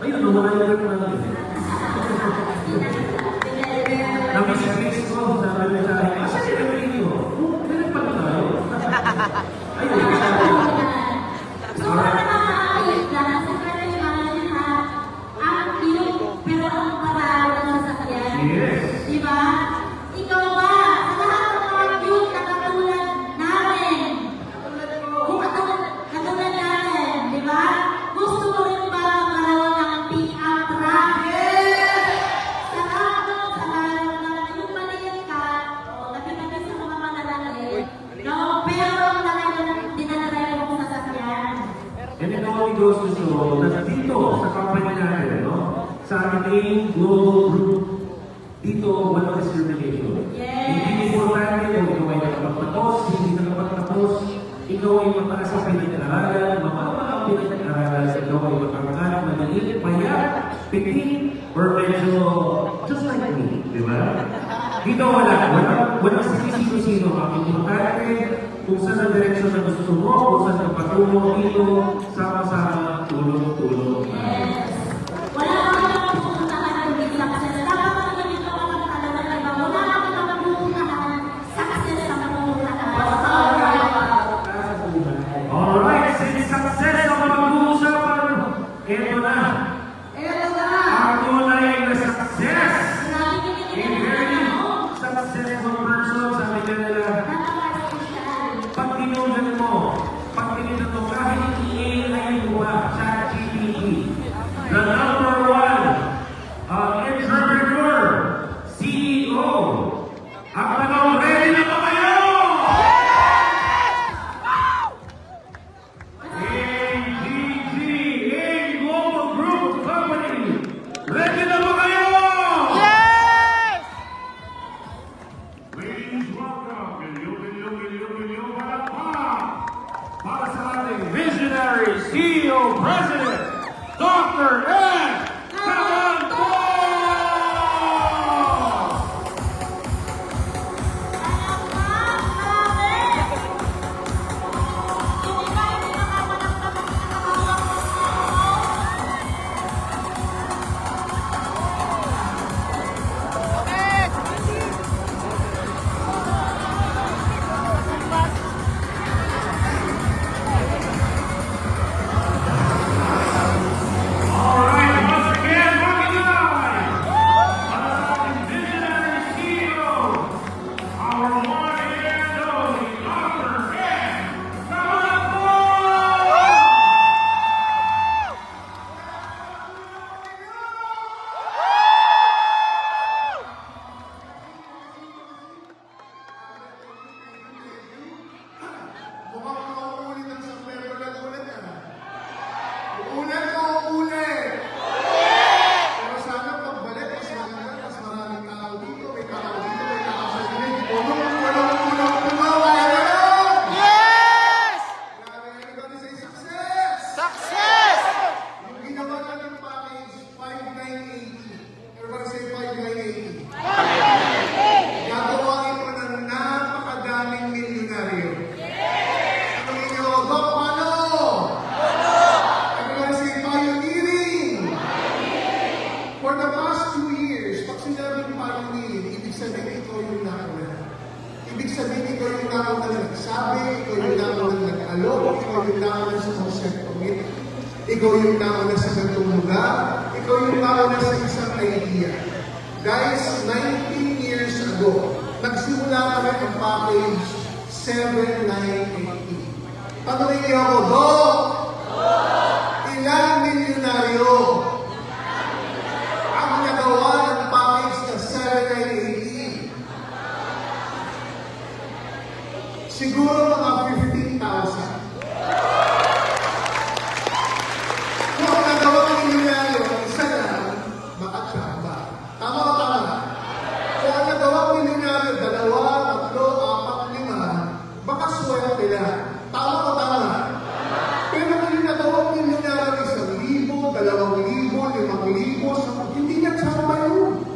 Ayun, nawala na rin naman. Namiss ko, sabi na sa akin, asa sila rin nyo? Kailan pa na tayo? Ayun, sabi na. So, nakakaayos lang, sa karaniwan na ang iyong pero ang paraan ng sasakyan. Yes. Diba? Ikaw ba, sa lahat ng mga youth na katulad namin, kung katulad namin, diba? Gusto mo rin ba magkaroon ng pick-up truck? Sa araw na yung maliit ka, o nakikita sa mga malalaki, no? Pero dinadala mo sa sasakyan. And it only goes to show that dito, sa company natin, no? Sa ating global group, dito, walang discrimination. Yes. Hindi importante kung ikaw ay nakapagtapos, hindi nakapagtapos, ikaw ay mataas sa pinag-aralan, mababa ang pinag-aralan, ikaw ay matangkad, madalit, payat, petit, or medyo just like me, di ba? Dito walang sino-sino. Ang importante, kung saan ang direksyon na gusto mo, kung saan ang patungo dito, sama-sama, tulong-tulong. Yes. Wala kang napupuntahan ng biglang success. Dapat ka ganito ang magtalaman na iba. Wala kang napupuntahan success sa mapupuntahan. Alright, since success ang mag-uusapan, eto na. Ako na yung na-success. A very successful person, sabi ka nila. Pag tinunan mo, kahit i-AI mo ba, ChatGPT, the number one entrepreneur, CEO, ang tanong, ready na ba kayo? AGG, A Global Group Company, ready na ba kayo? Ladies, welcome. Milyon palakpak para sa ating visionary CEO President, Dr. Ed Cabanto! Alright, once again, recognize para sa ating visionary CEO, our one and only Dr. Ed Cabanto! Mukhang makauulit ang San Pedro na ulit yan. Uulit o uulit? Pero sana pagbalik, mas maganda, mas maraming tao dito. May tao dito, may tao sa dinig. Puno! Kaya na yun! Yes! Grabe, everybody say success! Success! Yung ginawa natin package, 5,980. Everybody say 5,980. Gagawain mo ng napakadaming milyonaryo. Tanungin niyo, Doc, paano? Everybody say pioneering. For the past 2 years, pag sinabing pioneering, ibig sabihin ikaw yung nauna. Ibig sabihin ikaw yung nauna na nagsabi, ikaw yung nauna na nag-alok, ikaw yung nauna sa concept commit, ikaw yung nauna sa gantong lugar, ikaw yung nauna sa isang idea. Guys, 19 years ago, nagsimula kami ang package 7,980. Tanungin niyo ako, Doc! Ilang milyonaryo ang nagawa ng package na 7,980? Siguro mga 15,000. Kung ang nagawa ng milyonaryo, isa lang, makachamba. Tama o tama? Kung ang nagawa ng milyonaryo, 2, 3, 4, 5, baka swerte lang. Tama o tama? Pero kung yung nagawa ng milyonaryo, 1,000, 2,000, 5,000, hindi niya kasama yun.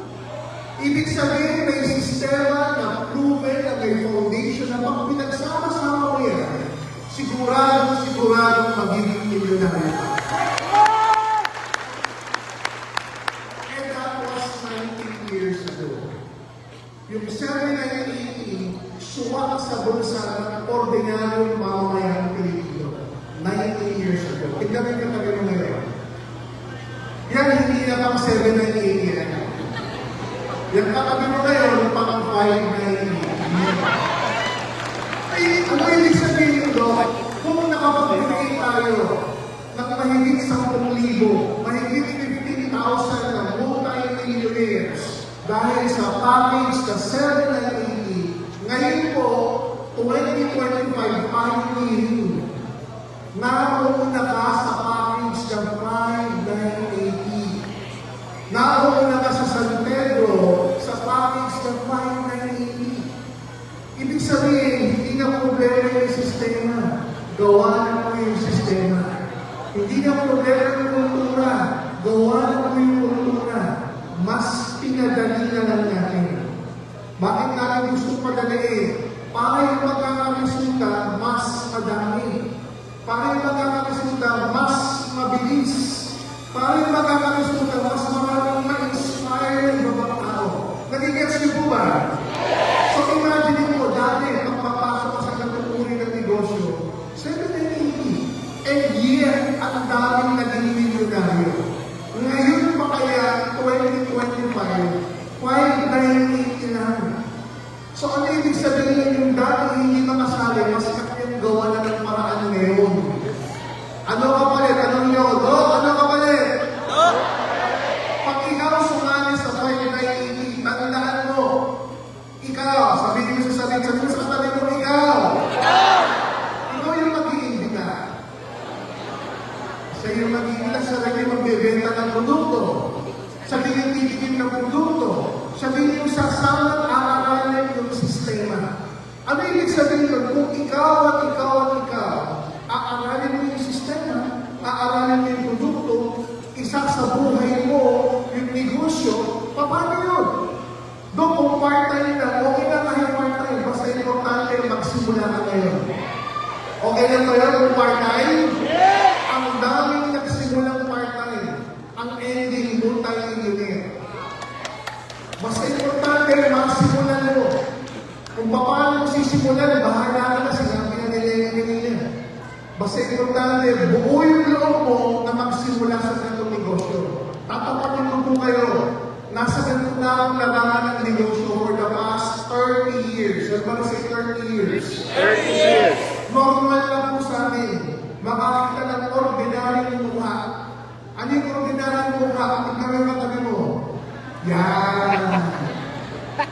Ibig sabihin, may sistema na proven na may foundation na pag pinagsama-sama mo yan, sigurado magiging milyonaryo ka. Yan, hindi na pang 798 yan. Yan katabi mo ngayon, pang 598. Ay, ano ibig sabihin doon? Kung nakapagbigay tayo ng mahigit 10,000, mahigit 15,000 na multi-millionaires dahil sa package na 780, ngayon po, 2025, pahingin nauna ka sa package ng 5,980. Nauna ka sa San Pedro sa package ng 5,980. Ibig sabihin, hindi na problema yung sistema. Gawa na mo yung sistema. Hindi na problema yung kultura. Gawa na mo yung kultura. Mas pinadali na lang natin. Bakit natin gusto padaliin? Para yung magkakaresulta, mas madami. Para yung magkakaresulta, mas mabilis. Para yung magkakaresulta, mas maraming ma-inspire yung mga tao. Nagigets niyo po ba? So imagine mo, dati, pag papasok ka sa ganung uri ng negosyo, 780. And yet, ang daming naging milyonaryo. Ngayon pa kaya, 2025, 5,980 lang. So ano ibig sabihin yung dati hindi makasali, mas yung gawa na ng paraan ngayon? Ano kapalit? Anong nyo? Ano kapalit? Pag ikaw sumali sa 5,980, tandaan mo, ikaw, sabihin mo sa katabi mo, ikaw yung mag-iimbita. Siya yung mag-iimbita, siya rin yung magbebenta ng produkto. Siya din yung titigil ng produkto. Siya din yung sasama at aaralin yung sistema. Ano ibig sabihin nun? Kung ikaw at ikaw at ikaw, aaralin mo yung sistema, aaralin mo yung produkto, isa sa buhay mo, yung negosyo, paano yun? Doon kung part-time na, okay na kahit part-time, basta importante, magsimula ka ngayon. Okay na ba yun kung part-time? Ang daming nagsimulang part-time, ang ending, multi-millionaire. Basta importante, magsimulan mo. Kung paano mo sisimulan, bahala ka na, sinabi na nila yung kanina. Basta importante, buo yung loob mo na magsimula sa ganitong negosyo. Tatapatin ko po kayo, nasa ganito na akong larangan ng negosyo for the past 30 years. Ano ba say 30 years? 30 years. Normal lang po sa amin. Makakita ng ordinaryong mukha. Ano yung ordinaryong mukha? Tingnan mo yung katabi mo. Yan.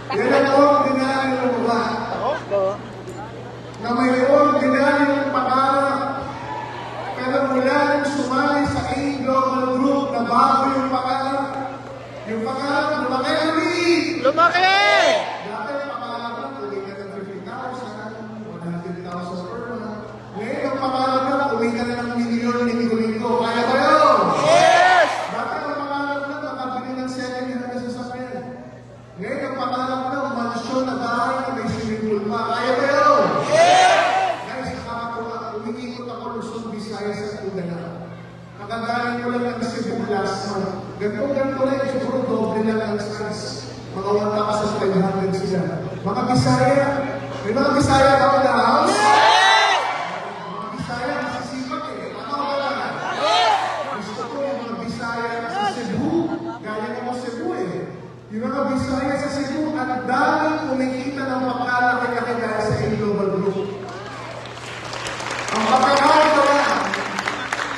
Yan ang ordinaryong mukha. Na may ordinaryong pangarap. Pero mula nang sumali sa A-Global Group na bago yung pangarap. Yung pangarap, lumaki ulit! Lumaki! Dati pangarap, uwi ka ng 50,000, 100,000 per month. Ngayon, ang pangarap, uwi ka na ng milyon linggo-linggo. Kaya ba yun? Yes! Dati ang pangarap na makabili ng 700 sa sasakyan. Ngayon, ang pangarap na mansyon na bahay na may swimming pool pa. Kaya ba yun? Guys, nakakatuwa. Umikikot ako Luzon, Visayas at Mindanao. Nakagaling ko lang ng Cebu last month. Ganito rin, siguro doble lang ang size. Mga 1,500 sila. Mga Bisaya. May mga Bisaya ka ba na house? Mga Bisaya, masisipag eh. Ano ka ba na? Gusto ko yung mga Bisaya sa Cebu. Gaya ng mga Cebu eh. Yung mga Bisaya sa Cebu, ang daming kumikita ng makalaki-laki dahil sa A-Global Group. Ang pagkakali ko lang,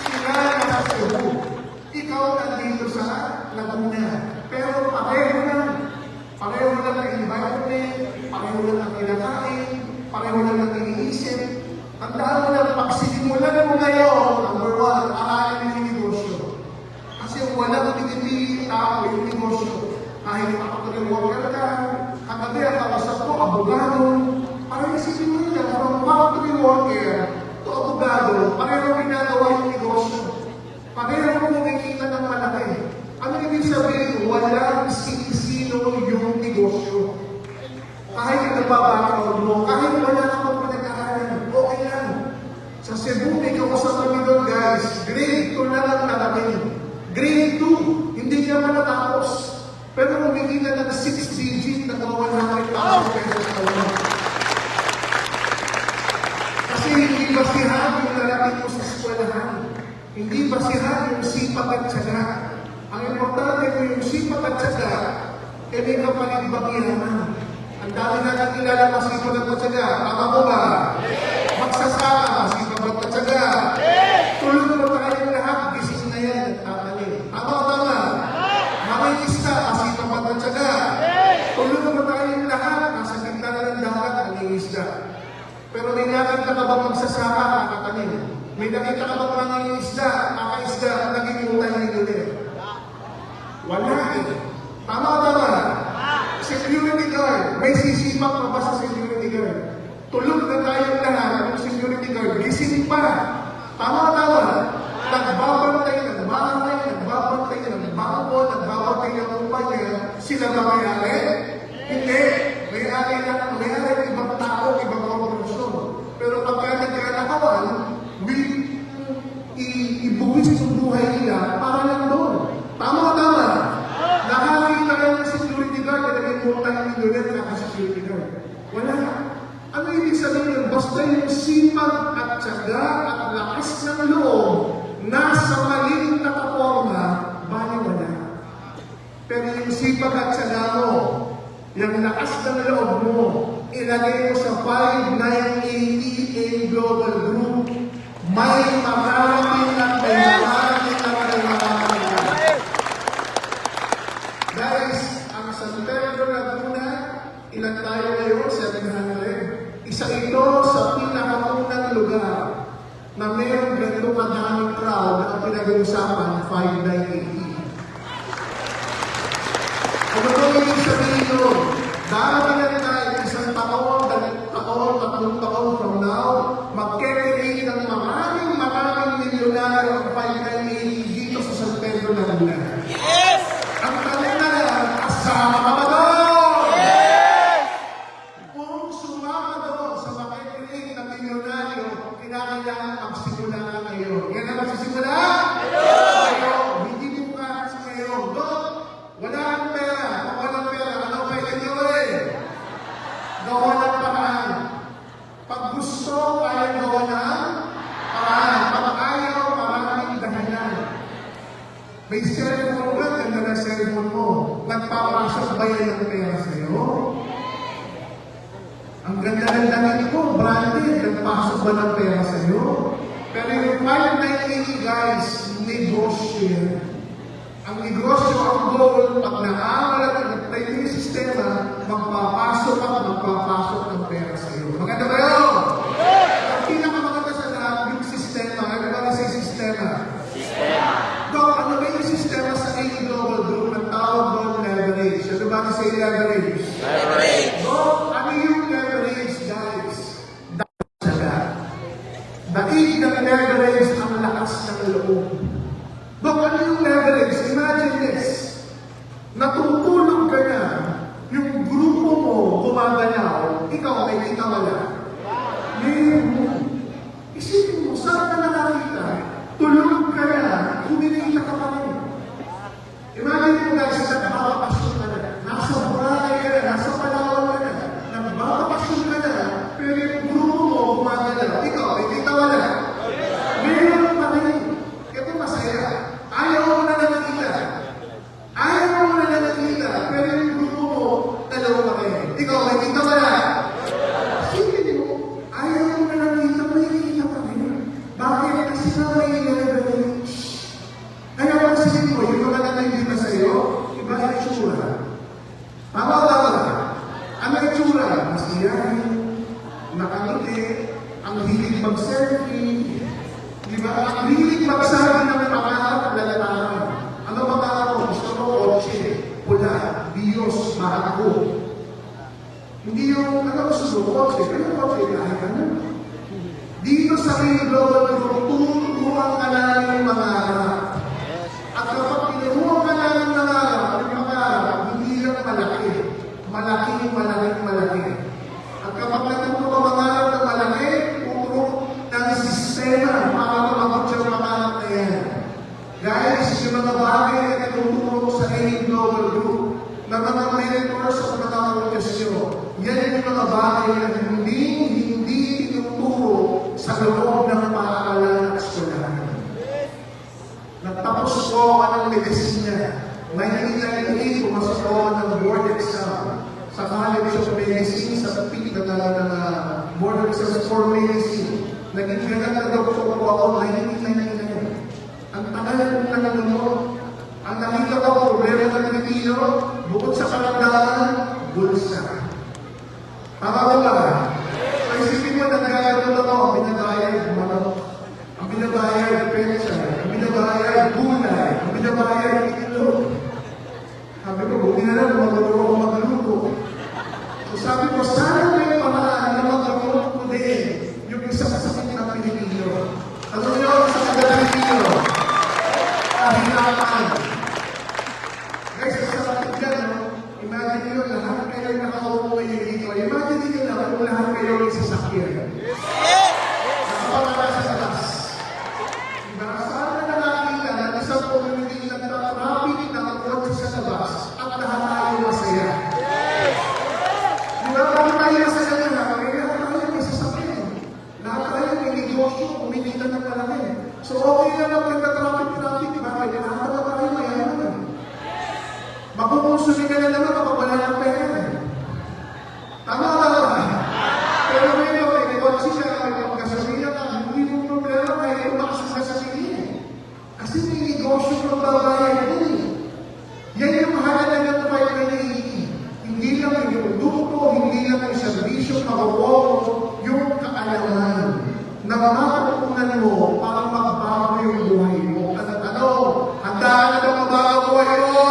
sila nasa Cebu. Ikaw nandito sa Laguna. Pero pareho lang. Pareho lang ang environment, pareho lang ang kinakain, pareho lang ang iniisip. Tandaan mo lang, pag sinimulan mo ngayon, number 1, aralin yung negosyo. Kasi walang pinipili tao yung negosyo. Kahit factory worker ka, kagabi ang kausap ko, abogado, parang isipin mo nila, from factory worker to abogado, pareho ginagawa yung negosyo. Pareho mo kumikita ng malaki. Ano ibig sabihin? Walang sino yung negosyo. Kahit nagbabackground mo, kahit wala ka pang pinag-aaral, okay lang. Sa Cebu, may kausap kami doon, guys. Grade 2 na lang nalamin. Grade 2, hindi niya matatapos. Pero kumikita ng 6 digit na 100,000 pesos na lang. Kasi hindi basihan yung lalaki mo sa eskwelahan. Hindi basihan yung sipag at tiyaga. Ang importante mo yung sipag at syaga, eh may kapalit bang yaman. Ang dami natin kilala masipag at syaga. Tama mo ba? Magsasaka, masipag at syaga. Tulog mo tayong lahat, gising na yan, tatanim. Tama o tama? Mamay-ista, masipag at syaga. Tulog mo tayong lahat, nasa gitna na ng dagat, nangingisda. Pero may nakita ka bang magsasaka, kakatanim? May nakita ka bang nangingisda, kakaisda, naging multi-millionaire? Wala eh. Tama o tama? Security guard. May sisipak pa ba sa security guard? Tulog na tayong lahat ng security guard. Gising pa. Tama o tama? Nagbabantay ng bahay, nagbabantay ng bangko, nagbabantay ng kumpanya. Sila ba may-ari? Hindi. May-ari lang. May-ari ng ibang tao, ibang korporasyon. Pero pagka nagkanakawan, ibuwis yung buhay nila para lang doon. Tama o tama? Nakakita kayo ng security guard na naging multi-millionaire na security guard. Wala. Ano ibig sabihin? Basta yung sipag at tiyaga at lakas ng loob nasa maling nakaporma, baliwala. Pero yung sipag at tiyaga mo, yung lakas ng loob mo, ilagay mo sa 5988 Global Group, may marami at may marami at may marami. Guys, ang San Pedro Laguna, ilan tayo ngayon? 700. Isa ito sa pinakaunang lugar na mayroong ganito kadaming crowd na ang pinag-uusapan 5980. Ano ba yung sabihin nun? Darating na tayo isang taon, tatlong taon from now, magkakaroon ng maraming milyonaryo ang 5980 dito sa San Pedro Laguna. Yes! Ang tanong na lang, kasama ka ba doon? Yes! Kung sumama doon sa makikirinig na milyonaryo, kinakailangan magsimula ka ngayon. Yan na magsisimula? Ngayon! Hindi bukas ngayon. Doon, wala ang pera. Kung walang pera, ano pwede nyo eh? Gawa ng paraan. Pag gusto, kaya gawa ng paraan. Pag ayaw, maraming dahilan. May cellphone ka, ganda na cellphone mo. Nagpapasok ba yan ng pera sa'yo? Ang ganda-ganda nito, branded, nagpasok ba ng pera sa'yo? Pero yung 5980 guys, negosyo yan. Ang negosyo, ang goal, pag naaalat at nag-play yung sistema, magpapasok ng pera sa'yo. Maganda ba yun? Ang pinakamaganda sa lahat, yung sistema. Ano ba sa sistema? Dok, ano ba yung sistema sa any global group na tawag doon leverage? Ano ba sa leverage? Leverage! Dok, ano yung leverage, guys? Daig ng leverage ang lakas ng loob. Dok, ano yung leverage? Imagine this. Natutulog ka na, yung grupo mo gumagalaw, ikaw ay kitawala. Ngayon mo, isipin mo, saan ka nakakita? Tulog ka na, huminita ka pa rin. Imagine mo guys, nagbabapasyon ka na, nasa Boracay ka na, nasa Palawan ka na, nagbabapasyon ka na, pero yung grupo mo gumagalaw, ikaw ay kitawala. Ngayon pa rin, ito masaya. Ayaw mo na nakikita. Ayaw mo na nakikita, pero yung grupo mo, dalawa pa rin. Ikaw ay kitawala. Sige mo, ayaw mo na nakikita, may nakikita pa rin. Bakit? Kasi na may leverage. Kaya pansinin mo, yung mga nakikita sa'yo, iba ang itsura. Tama ba ba? Ano ang itsura? Masiyahin, nakangiti, ang hilig mag-selfie, di ba? Ang hilig magsabi ng pangarap at lalataran. Ano ba pangarap mo? Gusto mo kotse, pula, Diyos, mahal ako. Hindi yung, ano gusto mo, kotse, pero kotse, kahit ano. Dito sa Global Group, turuan ka na ng mangarap. At kapag tinuruan ka na ng mangarap, hindi lang malaki. Malaki. At kapag natuto ka mangarap ng malaki, tuturo ng sistema para mamakot siya mangarap na yan. Guys, yung mga bagay na tinuturo ko sa any Global Group, na mga mentors at mga orkesyo, yan yung mga bagay na hindi medicina. 1998, pumasok ako ng board exam sa College of Medicine sa PIT ng board exam for medicine. Naging ganang na doktor ko ako 1999. Ang tagal kong nananunod. Ang nakita ko, problema ng Pilipino, bukod sa kalandanan, bulsa. Tama ko ba? Ay, isipin mo, nagkakaroon ako, ang binabayad, manok. Ang binabayad, pensa. Ang binabayad, gulay. Ang binabayad, itlog. Sabi ko, buti na lang, magluto ako magluto. So sabi ko, sana may paraan na magluto ko din yung isa sa sakit ng Pilipino. Ano yun sa sakit ng Pilipino? Kahirapan. Guys, sa sakit dyan, no? Imagine nyo, lahat kayo nakakaupo kayo dito. Imagine nyo lang kung lahat kayo ay sasakyan. Nakapagala sa labas. Diba? Sana nakakita na isang community na traffic na kotse sa labas at lahat tayo masaya. Diba? Kung tayo masaya na lang, kaya lahat tayo may sasakyan. Lahat tayo may negosyo, kumikita ng malaki. So okay na lang pagka-traffic, diba? Kaya lahat na tayo mayaman. Makukonsumin ka na naman kapag wala ng pera. Tama ba ba? Pero ngayon, may kotse ka, may pagkasabihan ka, hindi mo problema kaya tumakas ka sa sasabihin. Kasi may negosyo kang babayan yun eh. Yan yung mahalaga ng PIT. Hindi lang yung produkto, hindi lang yung servisyo, makukuha yung kaalaman na makakukunan mo para makabago yung buhay mo. Ano? Handa ka na ba mabago buhay mo?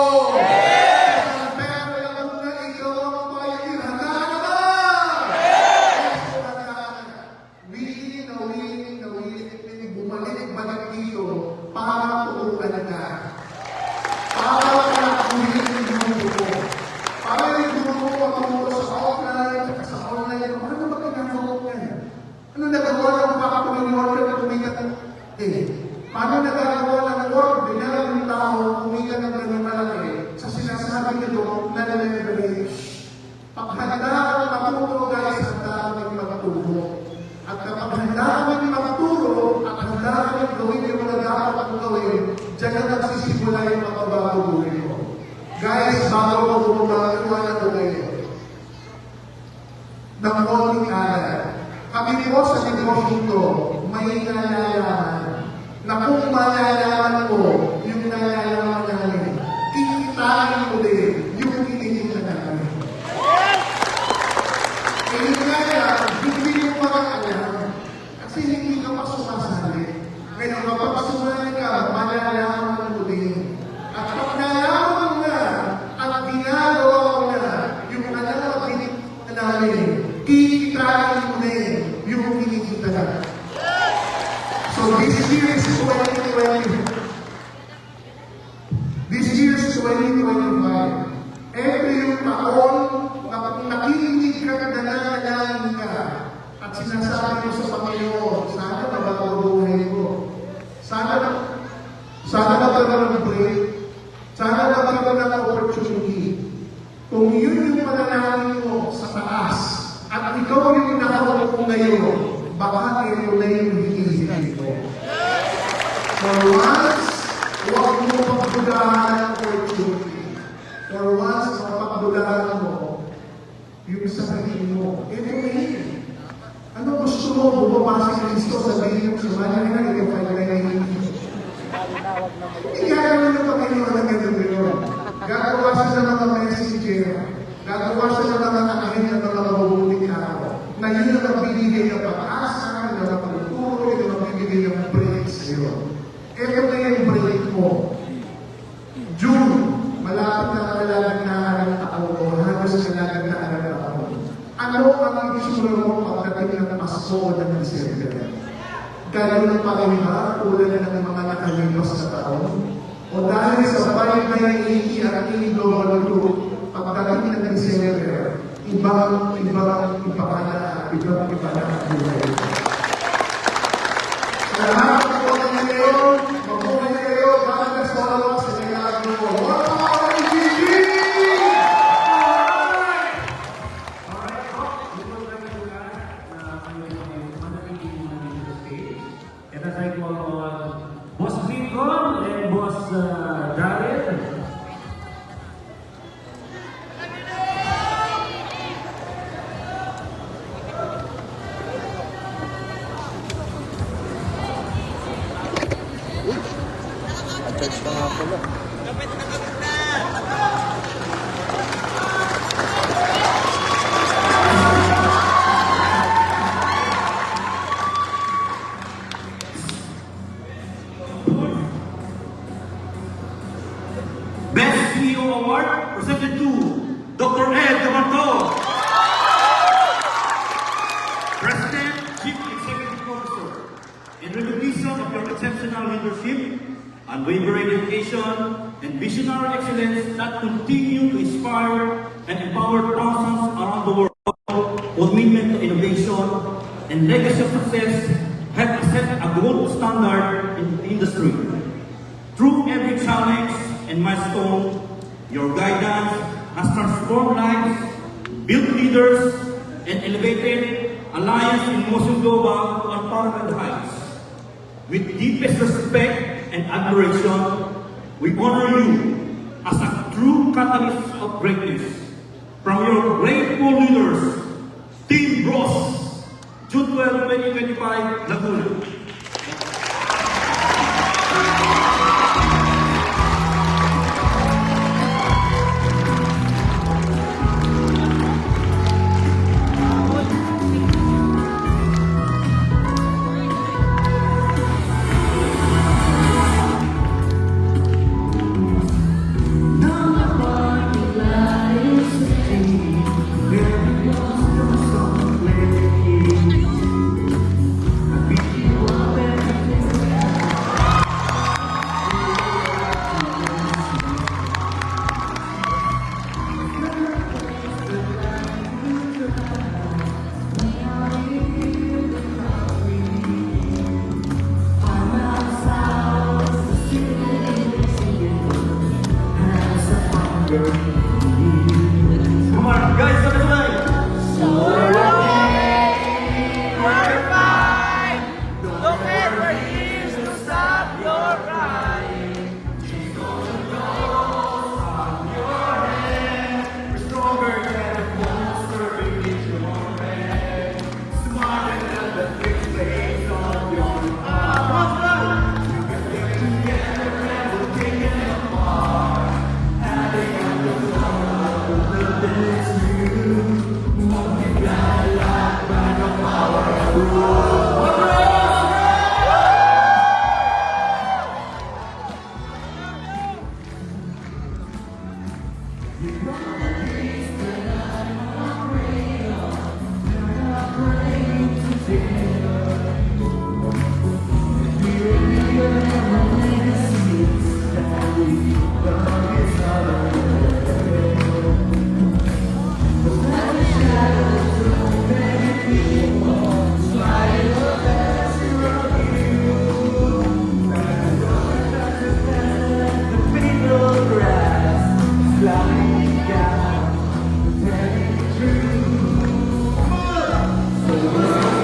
Paano nagagawa ng work, binalang yung tao, kumita ng ganun malaki sa sinasabi nito na leverage. Paghanda ang maturo, guys, handa kami magturo. At kapag handa kami magturo, at handa kami gawin yung mga dapat kong gawin, dyan na nagsisimula yung makabago buhay ko. Guys, bago ko bumagawa na ito kayo. Ng konting aral. Kami po sa negosyo ito, may nalalaman na kung malalaman mo yung nalalaman namin, kikitain mo din yung kinikita namin. Kaya nga yan, hindi mo makakalam kasi hindi ka pa sumasali. Ngayon, kapag sumali ka, malalaman mo din. At pag nalaman mo na at ginagawa mo na yung nalalaman namin, kikitain mo din yung kinikita namin. So this year is 2020. This year is 2025. Every yung taon na kung nakikinig ka na nananalangin ka at sinasabi mo sa Panginoon, sana mabago buhay ko. Sana magkaroon ng break. Sana magkaroon ng opportunity. Kung yun yung panalangin mo sa taas at ikaw yung nakaupo ngayon, baka kayo na yung hihihintay mo. For once, huwag mo pagdudahan ang opportunity. For once, mapagdudahan mo yung sarili mo. Ito na yun. Ano gusto mo? Bumabasa ng Kristo, sabihin mo sa mga na ikaw ay nangyayari. Igagawa na pa kayo ng ganun yun. Gagawa siya ng mga messenger. Gagawa siya ng mga akin ng mga mabubuting araw. Na yun ang nagbibigay ng pag-asa, na napagturo, yun ang nagbibigay ng break sa'yo. Ito na yung break mo. June, malapit na kalalagnahan ng taon o halos kalalagnahan ng taon. Ano ang isura mo pagdating ng Pasko o ng December? Gano'n pa rin ba tulad na ng mga nakalipas na taon? O dahil sa pay-pay-iki at global group, pagdating ng December, ibang na buhay. Sa lahat ng mga ngayon, mabuhay kayo, baka sa alawas sa nangyari mo. Wow! IGG! Alright, before we go na manatili muna dito sa stage. And as I call on Boss Lincoln and Boss Daryl, CEO Award presented to Dr. Ed Gamarto, President, Chief Executive Officer, in recognition of your exceptional leadership, unwavering dedication, and visionary excellence that continue to inspire and empower thousands around the world, commitment to innovation and legacy of success have set a gold standard in the industry. Through every challenge and milestone, your guidance has transformed lives, built leaders, and elevated Alliance in Motion Global to unparalleled heights. With deepest respect and admiration, we honor you as a true catalyst of greatness. From your grateful leaders, Team Ross, June 12, 2025, Laguna. Come on, guys, come on. Don't ever use to stop your ride. Stronger than a monster beneath your bed. Smarter than the fixed blades on your arm. You can live together and we'll take it apart. Adding up the power of the dance you. Multiply life by the power of love.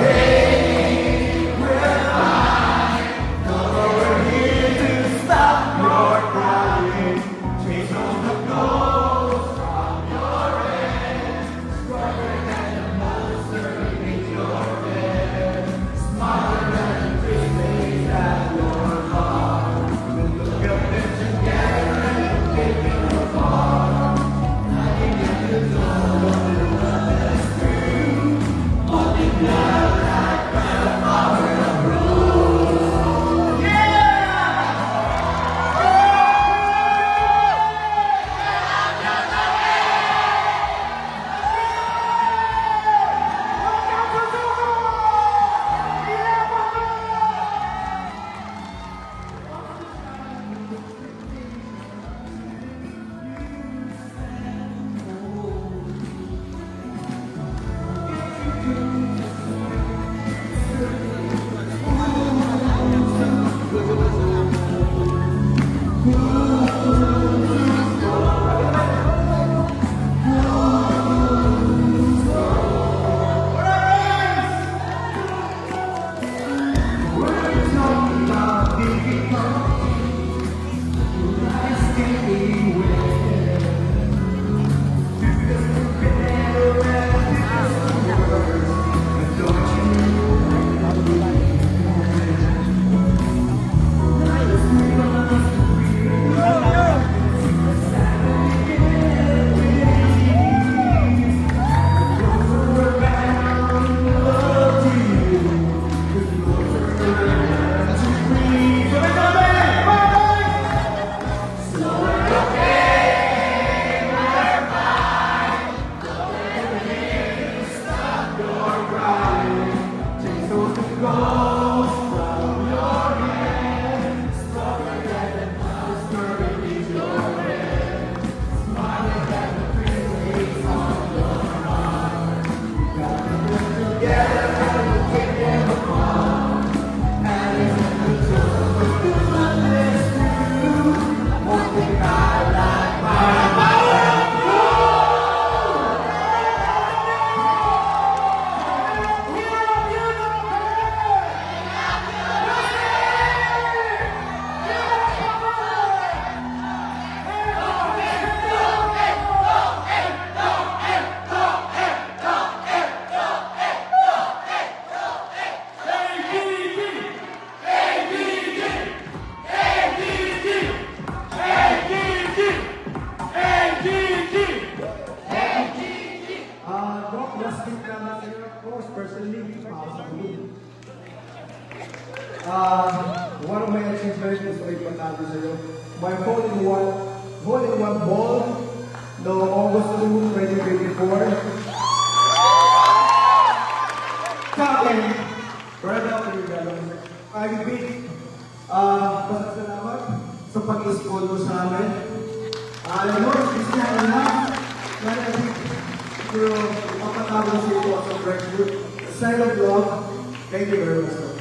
Hey! course, personally, sa akin. One of my achievements is to ipatago sa'yo. My hole-in-one ball no August 2, 2024. Sa akin, brother ako yung gano'n. I repeat, pasasalamat sa pag-i-sport mo sa amin. Lord, it's not enough. Pero mapatawag sa ito as a breakthrough. A sign of love. Thank you very much.